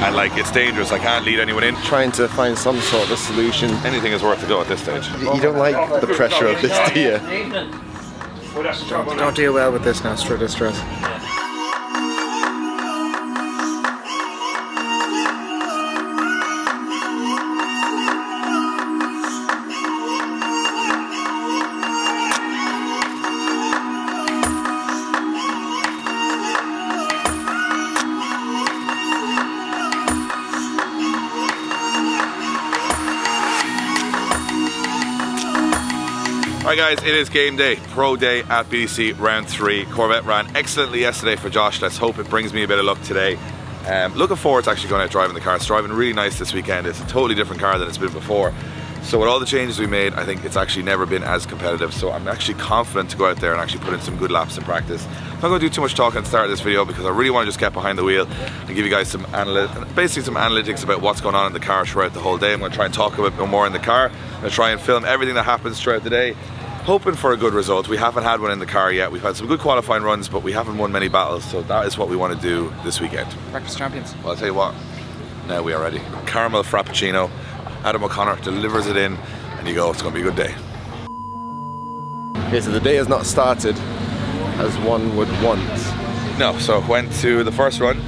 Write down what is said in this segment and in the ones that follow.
and like it's dangerous. I can't lead anyone in. Trying to find some sort of a solution. Anything is worth a go at this stage. You don't like the pressure of this, do you? Don't deal well with this now, stress. Alright guys, it is game day, pro day at BDC round 3. Corvette ran excellently yesterday for Josh. Let's hope it brings me a bit of luck today. Looking forward to actually going out driving the car. It's driving really nice this weekend. It's a totally different car than it's been before. So with all the changes we made, I think it's actually never been as competitive. So I'm actually confident to go out there and actually put in some good laps in practice. I'm not going to do too much talking at the start of this video because I really want to just get behind the wheel and give you guys some analytics about what's going on in the car throughout the whole day. I'm going to try and talk a bit more in the car. I'm going to try and film everything that happens throughout the day. Hoping for a good result. We haven't had one in the car yet. We've had some good qualifying runs, but we haven't won many battles, so that is what we want to do this weekend. Breakfast champions. Well, I'll tell you what, now we are ready. Caramel Frappuccino, Adam O'Connor delivers it in, and you go, it's going to be a good day. Okay, so the day has not started as one would want. No, so went to the first run,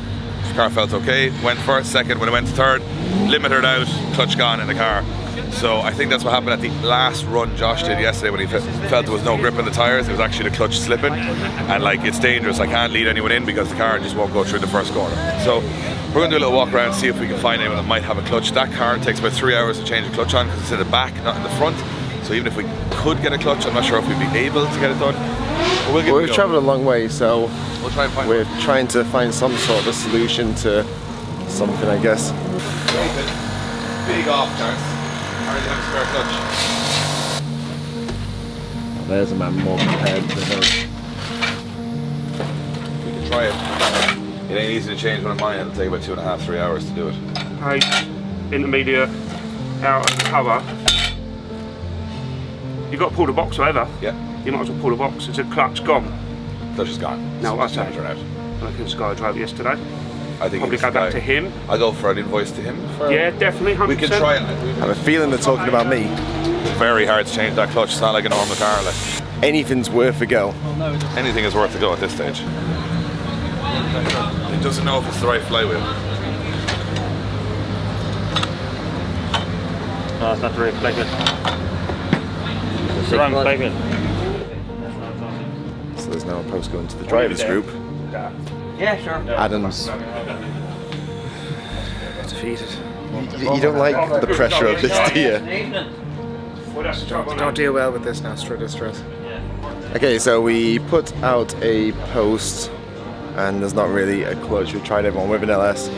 the car felt okay, went first, second, when it went to third, limitered out, clutch gone in the car. So I think that's what happened at the last run Josh did yesterday when he felt there was no grip in the tyres. It was actually the clutch slipping, and like it's dangerous. I can't lead anyone in because the car just won't go through the first corner. So we're going to do a little walk around, see if we can find anyone that might have a clutch. That car takes about 3 hours to change the clutch on because it's in the back, not in the front. So even if we could get a clutch, I'm not sure if we'd be able to get it done. But we've travelled a long way, so we'll try and find we're trying to find some sort of a solution to something, I guess. Big off chance. Already have a spare clutch. There's a man more prepared than us. We can try it. It ain't easy to change one of mine. It'll take about 2.5 to 3 hours to do it. Hey, intermediate, out of the cover. You've got to pull the box whatever. Yeah. You might as well pull the box. It's a clutch gone. Clutch is gone. No, so I say. turn out. I think Sky drove it yesterday. I think probably go back to him. I'll go for an invoice to him. Yeah, definitely, 100%. We can try it. I have a feeling they're talking about me. It's very hard to change that clutch. It's not like a normal car. Like. Anything's worth a go. Anything is worth a go at this stage. It doesn't know if it's the right flywheel. No, it's not the right flywheel. It's the wrong flywheel. So there's now a post going to the drivers group. Yeah, sure. Adam's defeated. You don't like the pressure of this, do you? Don't deal well with this now, stress. Okay, so we put out a post and there's not really a clutch. We tried everyone with an LS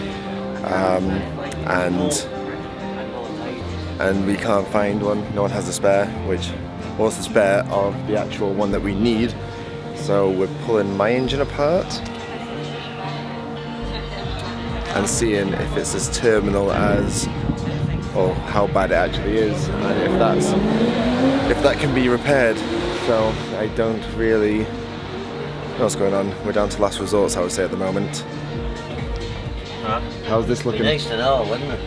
and we can't find one. No one has a spare, which was the spare of the actual one that we need. So we're pulling my engine apart and seeing if it's as terminal as, or how bad it actually is, and if that can be repaired. So I don't really know what's going on. We're down to last resorts, I would say, at the moment. How's this looking? Nice to know, wouldn't it?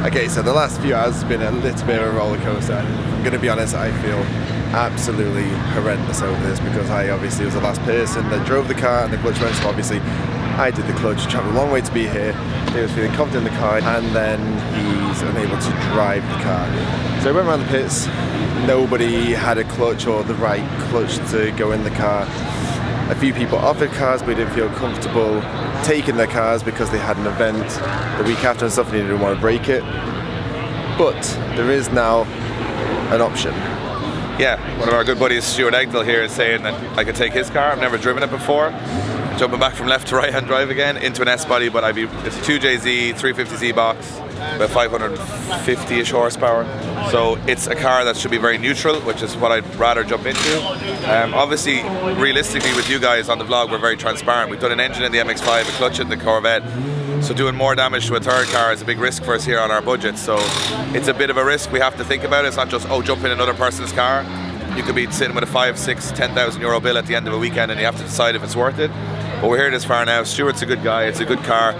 Okay, so the last few hours has been a little bit of a roller coaster, and if I'm going to be honest, I feel absolutely horrendous over this because I obviously was the last person that drove the car and the clutch went, so obviously I did the clutch, travelled a long way to be here. He was feeling confident in the car and then he's unable to drive the car. So I went around the pits, nobody had a clutch or the right clutch to go in the car. A few people offered cars but didn't feel comfortable taking their cars because they had an event the week after and stuff and they didn't want to break it. But there is now an option. Yeah, one of our good buddies, Stuart Egdell here, is saying that I could take his car. I've never driven it before. Jumping back from left to right hand drive again into an S-body, but it's a 2JZ 350Z box, about 550-ish horsepower. So it's a car that should be very neutral, which is what I'd rather jump into. Obviously, realistically, with you guys on the vlog, we're very transparent. We've done an engine in the MX-5, a clutch in the Corvette. So doing more damage to a third car is a big risk for us here on our budget. So it's a bit of a risk we have to think about. It's not just, oh, jump in another person's car. You could be sitting with a 5, 6, 10,000 euro bill at the end of a weekend and you have to decide if it's worth it. But we're here this far now. Stuart's a good guy, it's a good car.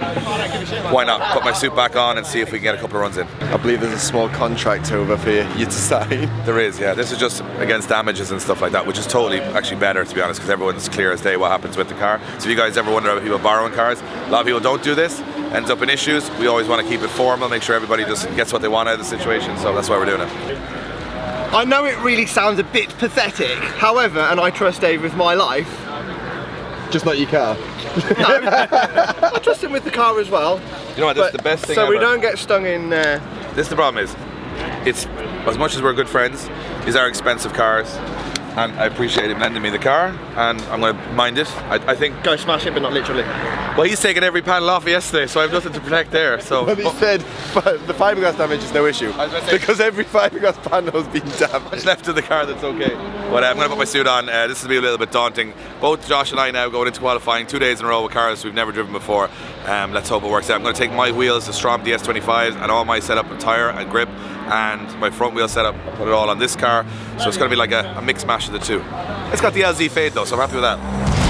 Why not put my suit back on and see if we can get a couple of runs in. I believe there's a small contract over for you to sign. There is, yeah. This is just against damages and stuff like that, which is totally actually better, to be honest, because everyone's clear as day what happens with the car. So if you guys ever wonder about people borrowing cars, a lot of people don't do this, ends up in issues. We always want to keep it formal, make sure everybody just gets what they want out of the situation, so that's why we're doing it. I know it really sounds a bit pathetic, however, and I trust Dave with my life. Just not your car. No, I trust him with the car as well. You know what, that's the best thing so ever. we don't get stung in... This is the problem is, it's, as much as we're good friends, these are expensive cars, and I appreciate him lending me the car, and I'm going to mind it. I think... Go smash it, but not literally. Well, he's taken every panel off yesterday, so I have nothing to protect there, so... But he said the fiberglass damage is no issue, because every fiberglass panel has been damaged. What's left of the car, that's okay. But I'm going to put my suit on. This will be a little bit daunting. Both Josh and I now going into qualifying 2 days in a row with cars we've never driven before. Let's hope it works out. I'm going to take my wheels, the Strom DS25s, and all my setup and tyre and grip, and my front wheel setup, put it all on this car. So it's going to be like a mix mash of the two. It's got the LZ fade though, so I'm happy with that.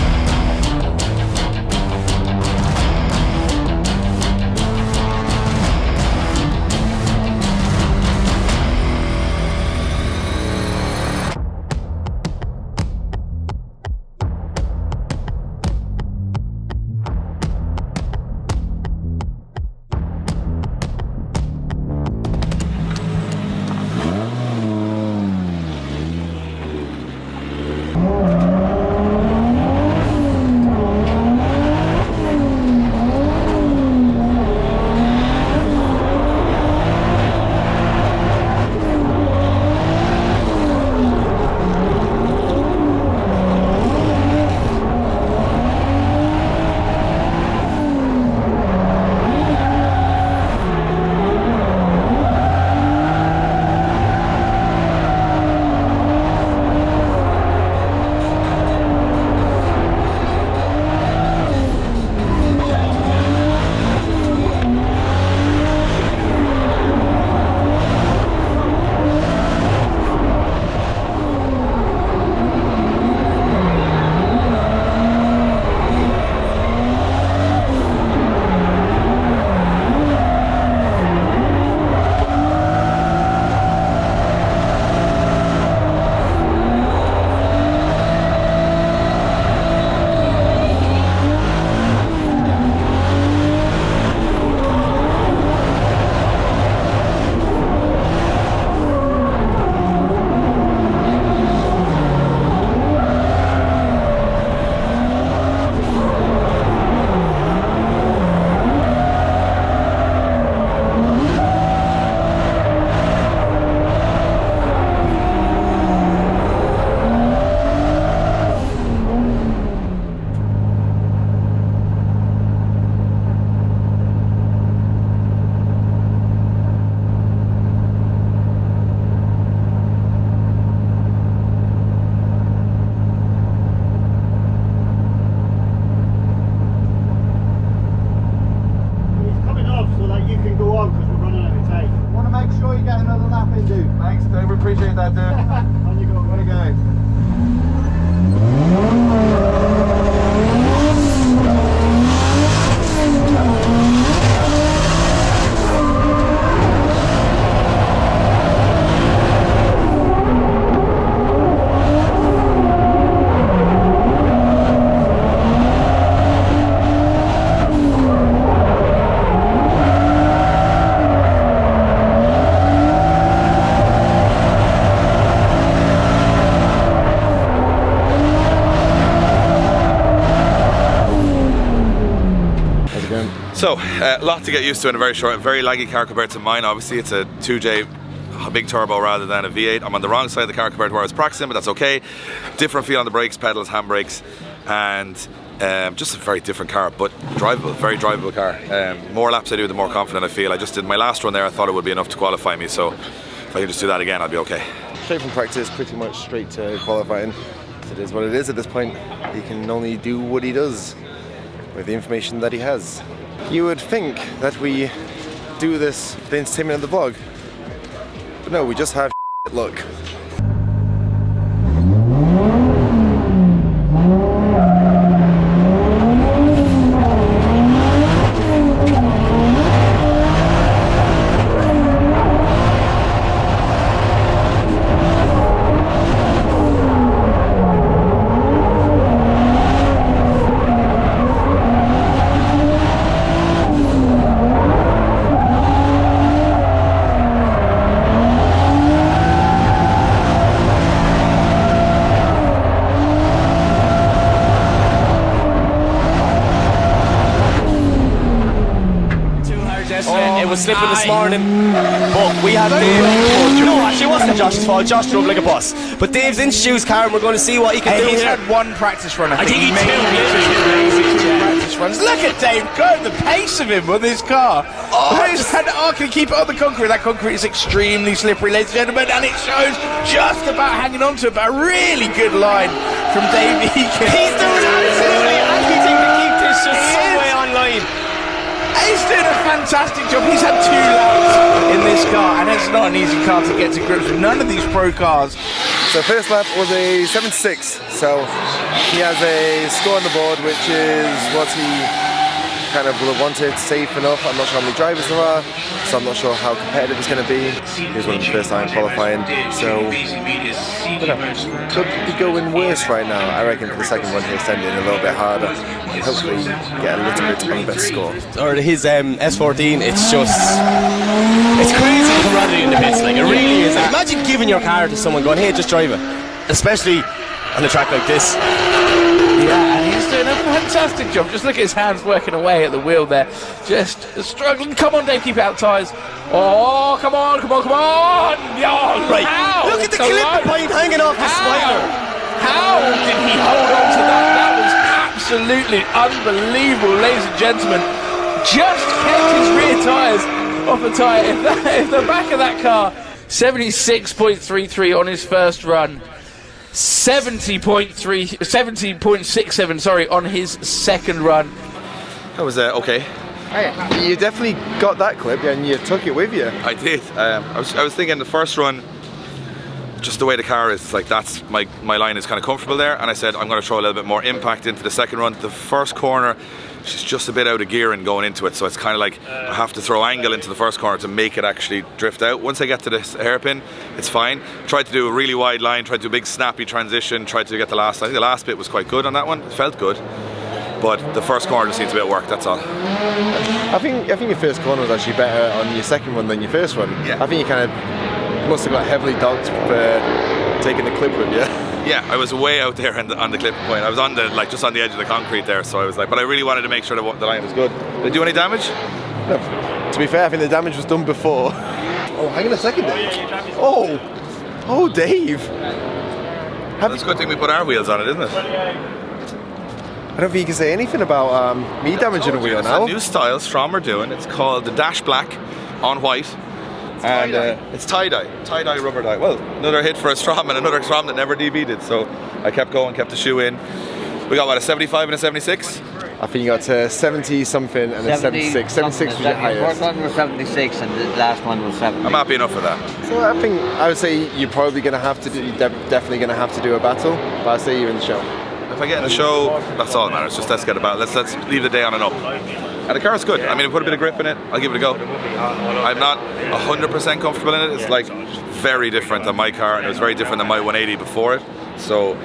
Thanks, Dave. We appreciate that, dude. On you go. What a guy. So, a lot to get used to in a very short, very laggy car compared to mine. Obviously, it's a 2J, a big turbo rather than a V8. I'm on the wrong side of the car compared to where I was practicing, but that's okay. Different feel on the brakes, pedals, handbrakes, and just a very different car, but drivable, very drivable car. More laps I do, the more confident I feel. I just did my last run there, I thought it would be enough to qualify me, so if I can just do that again, I'll be okay. Straight from practice, pretty much straight to qualifying. It is what it is at this point. He can only do what he does with the information that he has. You would think that we do this for the entertainment of the vlog, but no, we just have luck. was slipping this morning, but we had Dave. No, actually it wasn't Josh's fault. Josh drove like a bus. But Dave's introduced car and we're going to see what he can do He's here. had one practice run, I think. he made two practice runs. Look at Dave go, the pace of him with his car. Can he keep it on the concrete? That concrete is extremely slippery, ladies and gentlemen, and it shows just about hanging on to it. But a really good line from Dave Egan. He's doing absolutely everything to keep this just some way online. He's doing a fantastic job. He's had 2 laps in this car, and it's not an easy car to get to grips with. None of these pro cars. So first lap was a 7.6, so he has a score on the board which is what he kind of wanted, safe enough. I'm not sure how many drivers there are, so I'm not sure how competitive it's going to be. He was one of the first time qualifying, so could be going worse right now. I reckon for the second one he'll send it in a little bit harder and hopefully get a little bit of a better score. Or his S14, it's crazy camaraderie in the pits, like it really is. Like, imagine giving your car to someone going, hey, just drive it, especially on a track like this. Yeah, and he's doing a fantastic job. Just look at his hands working away at the wheel there. Just struggling. Come on, Dave, keep out tyres. Oh, come on. Oh, right. How? Look at the clip point hanging off the spoiler. How did he hold on to that? That was absolutely unbelievable, ladies and gentlemen. Just kept his rear tyres off the tyre. If the back of that car, 76.33 on his first run. 70.67, sorry, on his second run. That was okay. Hey, you definitely got that clip and you took it with you. I did. I was thinking the first run, just the way the car is, like that's my line is kind of comfortable there, and I said I'm going to throw a little bit more impact into the second run. The first corner, she's just a bit out of gear and going into it, so it's kind of like I have to throw angle into the first corner to make it actually drift out. Once I get to this hairpin, it's fine. Tried to do a really wide line, tried to do a big snappy transition, tried to get the last. I think the last bit was quite good on that one. It felt good, but the first corner just needs a bit of work. That's all. I think your first corner was actually better on your second one than your first one. Yeah. I think you kind of must have got heavily dogged for taking the clip with you. Yeah, I was way out there on the clip point. I was on the just on the edge of the concrete there, so I was like, but I really wanted to make sure that the line was good. Did it do any damage? No. To be fair, I think the damage was done before. Oh, hang on a second, Dave. Oh, Dave. That's a good thing we put our wheels on it, isn't it? I don't think you can say anything about me damaging a wheel now. It's a new style Strom are doing. It's called the Dash Black on white. And it's tie-dye rubber dye. Well, another hit for a Strom and another Strom that never DB'd, so I kept going, kept the shoe in. We got what, a 75 and a 76? I think you got to 70 something and a 76. 76 was your highest. The first one was 76 and the last one was 70. I'm happy enough for that. So I think I would say you're probably going to have to do, definitely going to have to do a battle, but I'd say you're in the show. If I get in the show, that's all that matters. Just let's get a battle. Let's leave the day on and up. And the car's good. I mean, put a bit of grip in it. I'll give it a go. I'm not 100% comfortable in it. It's like very different than my car, and it was very different than my 180 before it. So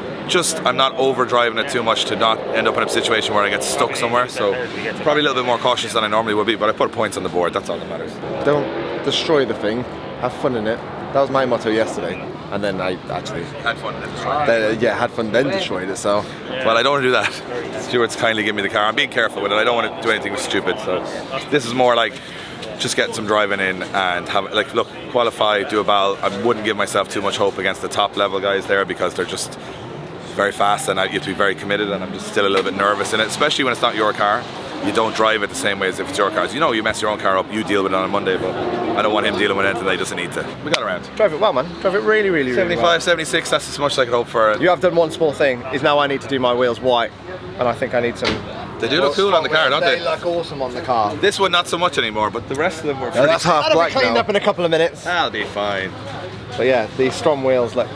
I'm not over driving it too much to not end up in a situation where I get stuck somewhere. So probably a little bit more cautious than I normally would be, but I put points on the board. That's all that matters. Don't destroy the thing. Have fun in it. That was my motto yesterday. And then I actually had fun, then destroyed it. Had fun, then destroyed it. So, well, I don't want to do that. Stuart's kindly give me the car. I'm being careful with it. I don't want to do anything stupid. So, this is more like just getting some driving in and have look, qualify, do a battle. I wouldn't give myself too much hope against the top level guys there because they're just very fast and you have to be very committed. And I'm just still a little bit nervous in it, especially when it's not your car. You don't drive it the same way as if it's your car. You know, you mess your own car up, you deal with it on a Monday, but I don't want him dealing with anything that he doesn't need to. We got around. Drive it well, man. Drive it really, really, really 75, well. 76, that's as much as I could hope for. You have done one small thing, is now I need to do my wheels white, and I think I need some... They do look cool on the car, don't they? They look awesome on the car. This one not so much anymore, but the rest of them were pretty... that's half That'll black be cleaned now. up in a couple of minutes. That'll be fine. But yeah, these Strom wheels look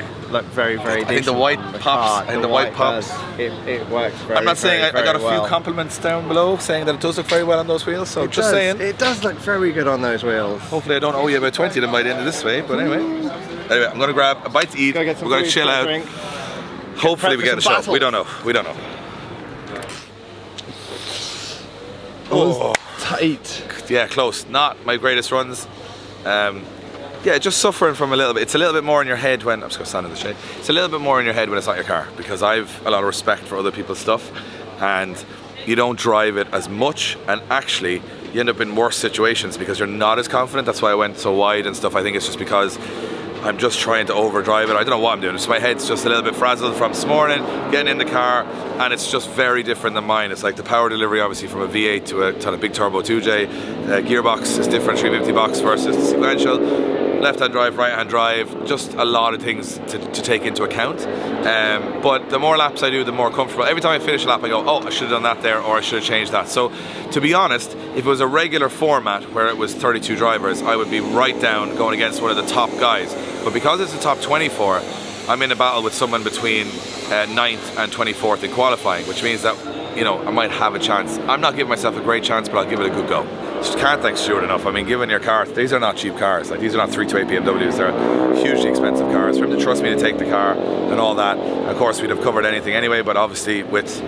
very, very decent. I think the white pops. I think the white pops. It works very, I'm not saying very, I got a very few well. compliments down below saying that it does look very well on those wheels, so just saying. It does look very good on those wheels. Hopefully I don't owe you about 20 of them by the end of this way, but anyway. Anyway, I'm going to grab a bite to eat. Go get some We're going to food, chill out. drink. Hopefully we get in the show. battles. We don't know. We don't know. Oh, tight. Yeah, close. Not my greatest runs. Yeah, just suffering from a little bit. It's a little bit more in your head when I'm just going to stand in the shade. It's a little bit more in your head when it's not your car because I've a lot of respect for other people's stuff, and you don't drive it as much. And actually, you end up in worse situations because you're not as confident. That's why I went so wide and stuff. I think it's just because I'm just trying to overdrive it. I don't know what I'm doing. It's my head's just a little bit frazzled from this morning, getting in the car, and it's just very different than mine. It's like the power delivery, obviously, from a V8 to a big turbo 2J. Gearbox is different, 350 box versus the sequential. Left-hand drive, right-hand drive, just a lot of things to take into account. But the more laps I do, the more comfortable. Every time I finish a lap, I go, oh, I should have done that there, or I should have changed that. So, to be honest, if it was a regular format where it was 32 drivers, I would be right down going against one of the top guys. But because it's a top 24, I'm in a battle with someone between 9th and 24th in qualifying, which means that, you know, I might have a chance. I'm not giving myself a great chance, but I'll give it a good go. Just can't thank Stuart enough. I mean, given your car, these are not cheap cars. Like, these are not 328 BMWs. They're hugely expensive cars. For him to trust me to take the car and all that, of course, we'd have covered anything anyway, but obviously with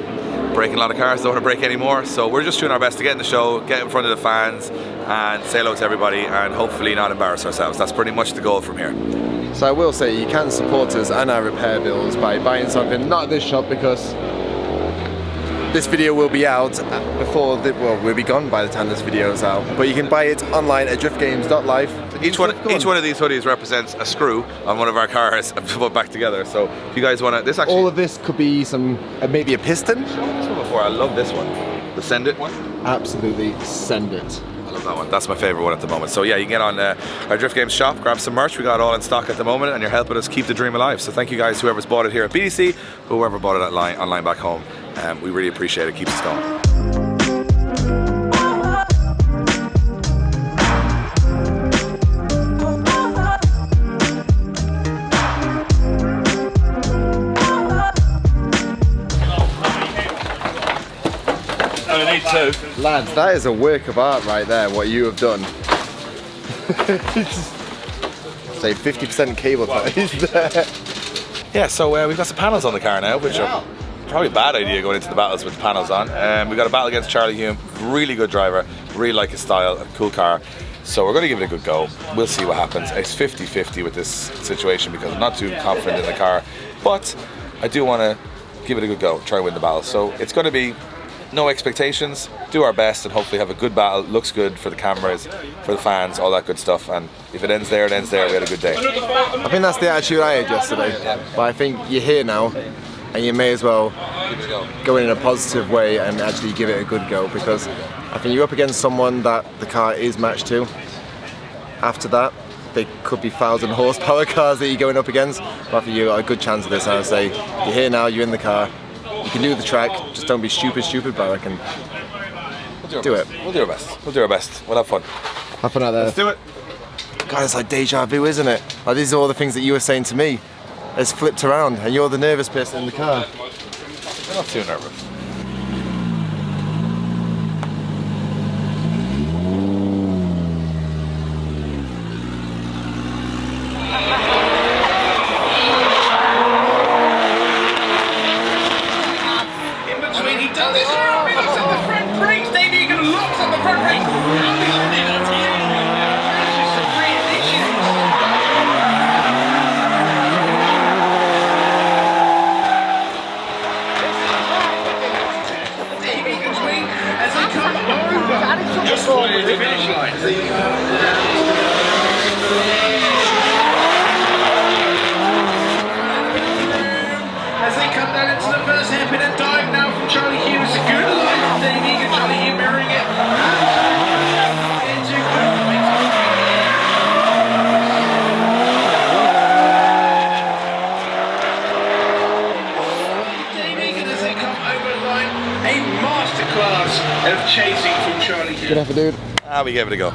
breaking a lot of cars, don't want to break any more. So we're just doing our best to get in the show, get in front of the fans, and say hello to everybody, and hopefully not embarrass ourselves. That's pretty much the goal from here. So I will say, you can support us and our repair bills by buying something, not at this shop, because this video will be out before, well, we'll be gone by the time this video is out. But you can buy it online at driftgames.live. Each one of these hoodies represents a screw on one of our cars and put back together. So if you guys want to, this actually, all of this could be some, maybe a piston. I've shown this one before. I love this one, the Send It one. Absolutely, send it. I love that one. That's my favorite one at the moment. So yeah, you can get on our Drift Games shop, grab some merch. We got it all in stock at the moment, and you're helping us keep the dream alive. So thank you guys, whoever's bought it here at BDC, whoever bought it online back home. We really appreciate it. Keeps us going. Lads, that is a work of art right there, what you have done. Say 50% cable ties there. Yeah, so we've got some panels on the car now, which are probably a bad idea going into the battles with the panels on. We've got a battle against Charlie Hume, really good driver, really like his style, a cool car. So we're going to give it a good go. We'll see what happens. It's 50-50 with this situation because I'm not too confident in the car, but I do want to give it a good go, try and win the battle. So it's going to be no expectations, do our best, and hopefully have a good battle. Looks good for the cameras, for the fans, all that good stuff. And if it ends there, it ends there. We had a good day. I think that's the attitude I had yesterday. But I think you're here now, and you may as well go in a positive way and actually give it a good go, because I think you're up against someone that the car is matched to. After that, they could be 1,000 horsepower cars that you're going up against. But I think you've got a good chance of this. And I say, you're here now, you're in the car. You can do the track, just don't be stupid, but I reckon. We'll do it. We'll do our best. We'll do our best. We'll have fun. Have fun out there. Let's do it. God, it's like deja vu, isn't it? Like, these are all the things that you were saying to me. It's flipped around, and you're the nervous person in the car. We're not too nervous. As they come down into the first hairpin and dive now from Charlie Hughes. Good line from Dave Egan, Charlie Hughes mirroring it. Dave Egan as they come over the line. A masterclass of chasing from Charlie Hughes. Good effort, dude. We gave it a go.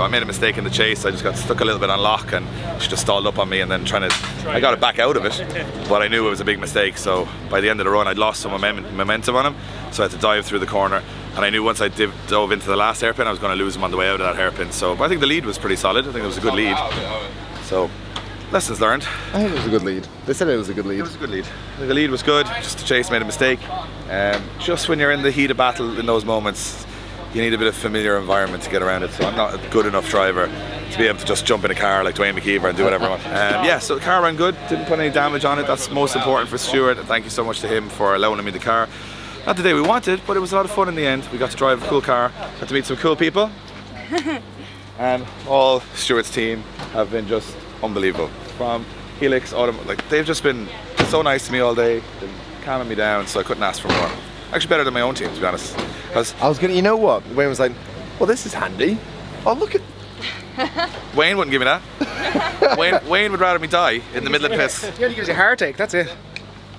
I made a mistake in the chase. I just got stuck a little bit on lock, and she just stalled up on me, and then I got it back out of it, but I knew it was a big mistake. So by the end of the run, I'd lost some momentum on him, so I had to dive through the corner, and I knew once I dove into the last hairpin, I was going to lose him on the way out of that hairpin. So, but I think the lead was pretty solid. I think it was a good lead. So, lessons learned. I think it was a good lead. They said it was a good lead. It was a good lead. I think the lead was good. Just the chase made a mistake. Just when you're in the heat of battle in those moments, you need a bit of familiar environment to get around it. So I'm not a good enough driver to be able to just jump in a car like Dwayne McKeever and do whatever I want. Yeah, so the car ran good, didn't put any damage on it. That's most important for Stuart. Thank you so much to him for loaning me the car. not the day we wanted, but it was a lot of fun in the end. We got to drive a cool car, got to meet some cool people, and all Stuart's team have been just unbelievable. From Helix, like they've just been so nice to me all day, been calming me down, so I couldn't ask for more. Actually better than my own team, to be honest. I was gonna, you know what? Wayne was like, well, this is handy. Oh, look at. Wayne wouldn't give me that. Wayne would rather me die in the middle of the piss. He only gives you a heartache, that's it.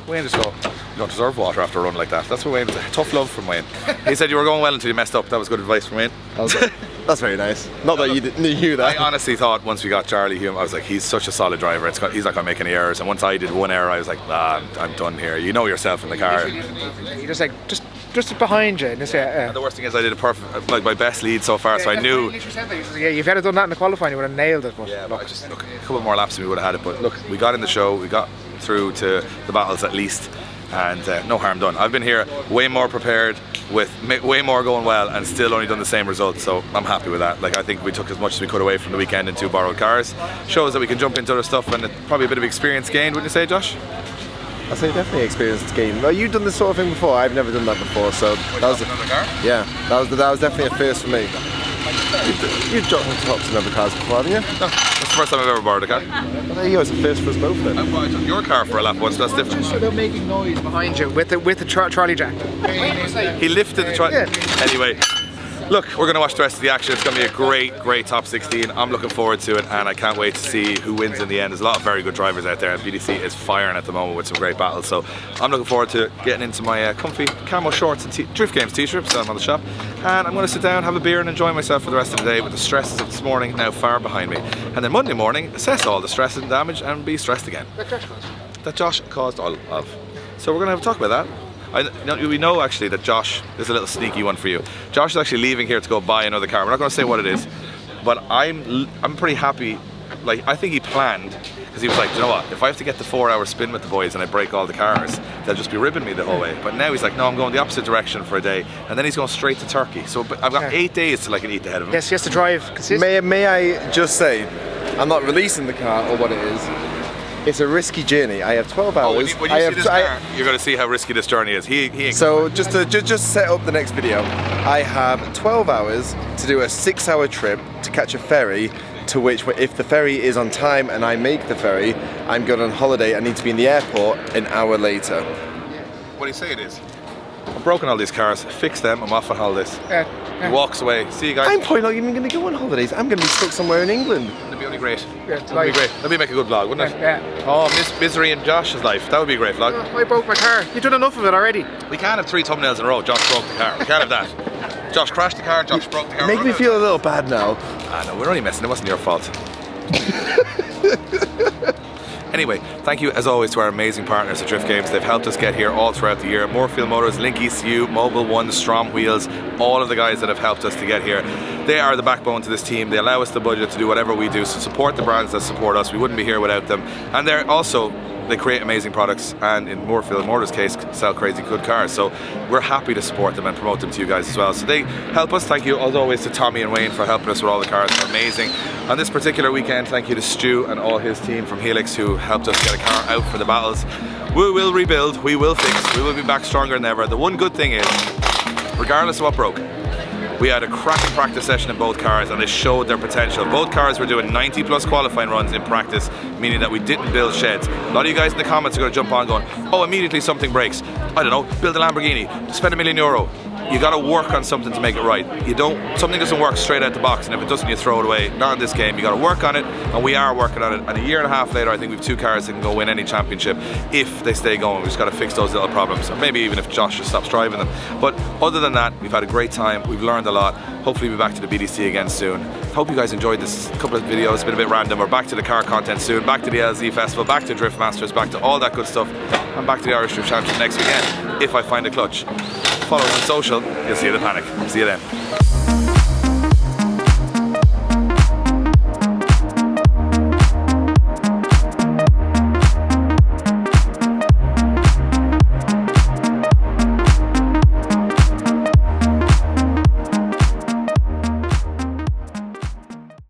Wayne just go, you don't deserve water after a run like that. That's what Wayne was. Tough love from Wayne. He said you were going well until you messed up. That was good advice from Wayne. That's very nice. Not that you knew that. I honestly thought once we got Charlie Hume, I was like, he's such a solid driver. He's not going to make any errors. And once I did one error, I was like, I'm done here. You know yourself in the car. You just like, just behind you. And just, And the worst thing is I did a perfect, like my best lead so far, so I knew. Yeah, if you had done that in the qualifying, you would have nailed it. But yeah, but I just, look, a couple more laps and we would have had it. But look, we got in the show, we got through to the battles at least. And no harm done. I've been here way more prepared, with way more going well, and still only done the same results, so I'm happy with that. Like, I think we took as much as we could away from the weekend in 2 borrowed cars. Shows that we can jump into other stuff, and it's probably a bit of experience gained, wouldn't you say, Josh? I'd say definitely experienced game. Well, you've done this sort of thing before. I've never done that before, so that was another car? Yeah, that was definitely a first for me. You've dropped on tops in other cars before, haven't you? No, that's the first time I've ever borrowed a car. Well, there you go, it's a first for us both then. I took your car for a lap once, that's different. just without making noise behind you with the trolley jack. He lifted the trolley. Yeah. Anyway, look, we're going to watch the rest of the action. It's going to be a great top 16. I'm looking forward to it, and I can't wait to see who wins in the end. There's a lot of very good drivers out there, and BDC is firing at the moment with some great battles. So I'm looking forward to getting into my comfy camo shorts and Drift Games t-shirts that I'm on the shop, and I'm going to sit down, have a beer, and enjoy myself for the rest of the day with the stresses of this morning now far behind me. And then Monday morning, assess all the stress and damage and be stressed again. That Josh caused all of. So we're going to have a talk about that. We know actually that Josh, there's a little sneaky one for you. Josh is actually leaving here to go buy another car. We're not going to say what it is, but I'm pretty happy. Like, I think he planned, because he was like, you know what, if I have to get the 4-hour spin with the boys and I break all the cars, they'll just be ribbing me the whole way. But now he's like, no, I'm going the opposite direction for a day, and then he's going straight to Turkey. So I've got 8 days to like eat ahead of him. Yes, he has to drive. May I just say, I'm not releasing the car or what it is. It's a risky journey. I have 12 hours. When you see this car, you're going to see how risky this journey is. He ain't so just to set up the next video, I have 12 hours to do a 6-hour trip to catch a ferry, to which, if the ferry is on time and I make the ferry, I'm going on holiday. I need to be in the airport an hour later. What do you say it is? I've broken all these cars, fixed them, I'm off on holidays. He walks away. See you guys. I'm probably not even going to go on holidays. I'm going to be stuck somewhere in England. That'd be only great. Yeah, That'd be great. That'd make a good vlog, wouldn't it? Yeah. Oh, misery in Josh's life. That would be a great vlog. I broke my car. You've done enough of it already. We can't have 3 thumbnails in a row. Josh broke the car. We can't have that. Josh crashed the car, Josh broke the car. Make me feel a little bad now. Ah, no, we're only messing. It wasn't your fault. Anyway, thank you as always to our amazing partners at Drift Games. They've helped us get here all throughout the year. Moorfield Motors, Link ECU, Mobile One, Strom Wheels, all of the guys that have helped us to get here. They are the backbone to this team. They allow us the budget to do whatever we do, so support the brands that support us. We wouldn't be here without them. And they're also, they create amazing products, and in Moorfield Motors' case, sell crazy good cars. So we're happy to support them and promote them to you guys as well. So they help us. Thank you as always to Tommy and Wayne for helping us with all the cars. They're amazing. On this particular weekend, thank you to Stu and all his team from Helix who helped us get a car out for the battles. We will rebuild, we will fix, we will be back stronger than ever. The one good thing is, regardless of what broke, we had a cracking practice session in both cars and they showed their potential. Both cars were doing 90 plus qualifying runs in practice, meaning that we didn't build sheds. A lot of you guys in the comments are going to jump on going, oh, immediately something breaks. I don't know, build a Lamborghini, spend €1 million. You got to work on something to make it right. Something doesn't work straight out the box, and if it doesn't, you throw it away. Not in this game. You got to work on it, and we are working on it. And a year and a half later, I think we've 2 cars that can go win any championship if they stay going. We've just got to fix those little problems, or maybe even if Josh just stops driving them. But other than that, we've had a great time. We've learned a lot. Hopefully, we'll be back to the BDC again soon. Hope you guys enjoyed this couple of videos. It's been a bit random. We're back to the car content soon. Back to the LZ Festival. Back to Drift Masters. Back to all that good stuff. And back to the Irish Drift Championship next weekend if I find a clutch. Follow us on social. You'll see the panic. See you then.